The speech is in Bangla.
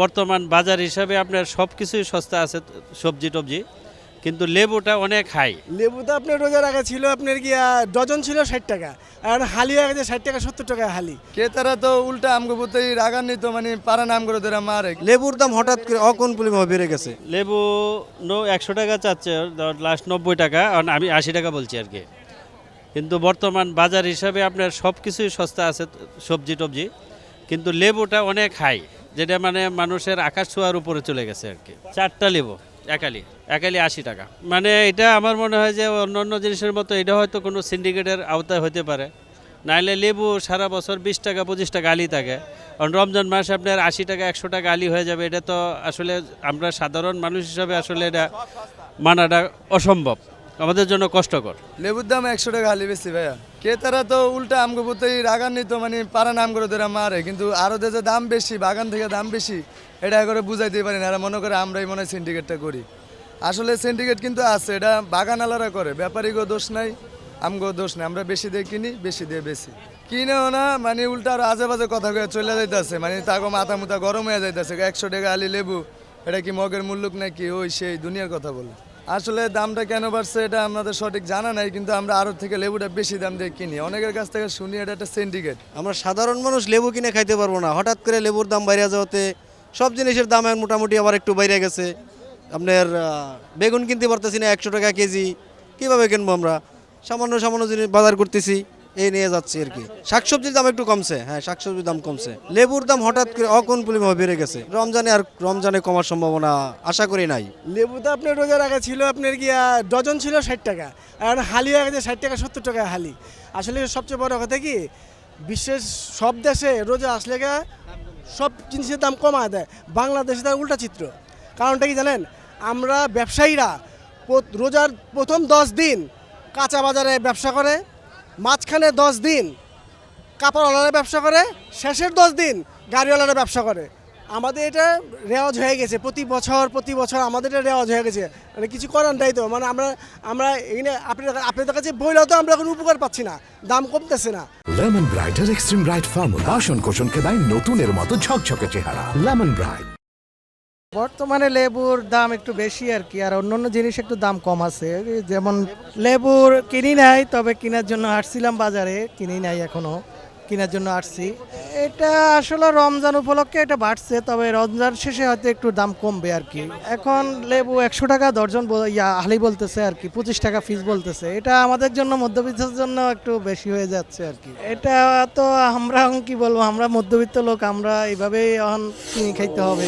বর্তমান বাজার হিসাবে আপনার সব কিছুই সস্তা আছে, সবজি টবজি, কিন্তু লেবুটা অনেক হাই। লেবু তো আপনার রোজার আগে ছিল আপনার গিয়া ডজন ছিল 60 টাকা, আর হালি হয়ে গেছে 60 টাকা 70 টাকা হালি। ক্রেতারা তো উল্টা আমগো প্রতি রাগান্বিত, মানে পারা নাম করে ধরে মারে। লেবুর দাম হঠাৎ করে অকল্পনীয়ভাবে বেড়ে গেছে। লেবু 100 টাকা চাচ্ছে, লাস্ট 90 টাকা, আর আমি 80 টাকা বলছি আর কি। কিন্তু বর্তমান বাজার হিসাবে আপনার সব কিছুই সস্তা আছে, সবজি টবজি, কিন্তু লেবুটা অনেক হাই, যেটা মানে মানুষের আকাশ ছোঁয়ার উপরে চলে গেছে আর কি। 4টা লেবু একালি 80 টাকা, মানে এটা আমার মনে হয় যে অন্য জিনিসের মতো এটা হয়তো কোনো সিন্ডিকেটের আওতায় হতে পারে। নাইলে লেবু সারা বছর 20 টাকা 25 টাকা আলি থাকে, কারণ রমজান মাস আপনার 80 টাকা 100 টাকা আলি হয়ে যাবে। এটা তো আসলে আমরা সাধারণ মানুষ হিসাবে আসলে এটা মানাটা অসম্ভব, আমাদের জন্য কষ্টকর। লেবুর দাম 100 টাকা হালি বেশি ভাইয়া। ক্রেতারা তো উল্টা আমগো প্রতি রাগান্বিত, মানে পারা নাম করে ধরে মারে। কিন্তু আরো যে দাম বেশি, বাগান থেকে দাম বেশি, এটা করে বুঝাইতে পারি না। এরা মনে করে আমরাই মনে হয় সিন্ডিকেটটা করি। আসলে সিন্ডিকেট কিন্তু আছে, এটা বাগান আলারা করে, ব্যাপারীগো দোষ নাই, আমগো দোষ নাই। আমরা বেশি দিয়ে কিনি, বেশি দিয়ে বেশি কিনেও না, মানে উল্টা আরো আজে বাজে কথা কয়ে চলে যাইতেছে, মানে তাকে মাথা মুথা গরম হয়ে যাইতেছে। 100 টাকা আলি লেবু, এটা কি মগের মূল্যক নাকি? ওই সেই দুনিয়ার কথা বলে। আসলে দামটা কেন বাড়ছে এটা আমাদের সঠিক জানা নাই, কিন্তু আমরা আরো থেকে লেবুটা বেশি দাম দিয়ে কিনি। অনেকের কাছ থেকে শুনি এটা একটা সিন্ডিকেট। আমরা সাধারণ মানুষ লেবু কিনে খাইতে পারবো না, হঠাৎ করে লেবুর দাম বাইরে যাওয়াতে সব জিনিসের দাম মোটামুটি আবার একটু বাইরে গেছে। আপনার বেগুন কিনতে পারতেছি না 100 টাকা কেজি, কীভাবে কিনবো আমরা? সামান্য সামান্য জিনিস বাজার করতেছি, এই নিয়ে যাচ্ছি আর কি। শাকসবজির দাম একটু কমছে, হ্যাঁ শাকসবজির দাম কমছে। লেবুর দাম হঠাৎ করে অকল্পনীয়ভাবে বেড়ে গেছে। রমজানে কমার সম্ভাবনা আশা করি নাই। লেবু তো আপনার রোজার আগে ছিল আপনার গিয়া ডজন ছিল 60 টাকা, আর হালি হয়ে গেছে 60 টাকা 70 টাকা হালি। আসলে সবচেয়ে বড় কথা কি, বিশ্বের সব দেশে রোজা আসলে গা সব জিনিসের দাম কমা দেয়, বাংলাদেশে তার উল্টা চিত্র। কারণটা কি জানেন? আমরা ব্যবসায়ীরা রোজার প্রথম 10 দিন কাঁচা বাজারে ব্যবসা করে, মাঝখানে 10 দিন কাপড়ওয়ালারা ব্যবসা করে, শেষের 10 দিন গাড়িওয়ালারা ব্যবসা করে। আমাদের এটা রেওয়াজ হয়ে গেছে, প্রতি বছর আমাদের এটা রেওয়াজ হয়ে গেছে। মানে কিছু করার নাই তো, মানে আমরা এখানে আপনাদের কাছে বইলেও তো আমরা কোনো উপকার পাচ্ছি না, দাম কমতেছে না। লেমন ব্রাইটের এক্সট্রিম ব্রাইট ফর্মুলা বাসন কোষণকে দেয় নতুনের মতো ঝকঝকে চেহারা। Lemon bright. বর্তমানে লেবুর দাম একটু বেশি আর কি, আর অন্যান্য জিনিস একটু দাম কম আছে। যেমন লেবুর কিনি নাই, তবে কেনার জন্য আসছিলাম বাজারে, কিনি নাই এখনো, কেনার জন্য আসছি। এটা আসলে রমজান উপলক্ষে এটা বাড়ছে, তবে রমজান শেষে হয়তো একটু দাম কমবে আর কি। এখন লেবু 100 টাকা দর্জন হালি বলতেছে আর কি, 25 টাকা পিস বলতেছে। এটা আমাদের জন্য, মধ্যবিত্তের জন্য একটু বেশি হয়ে যাচ্ছে আর কি। এটা তো আমরা কি বলবো, আমরা মধ্যবিত্ত লোক, আমরা এইভাবেই এখন কিনে খাইতে হবে।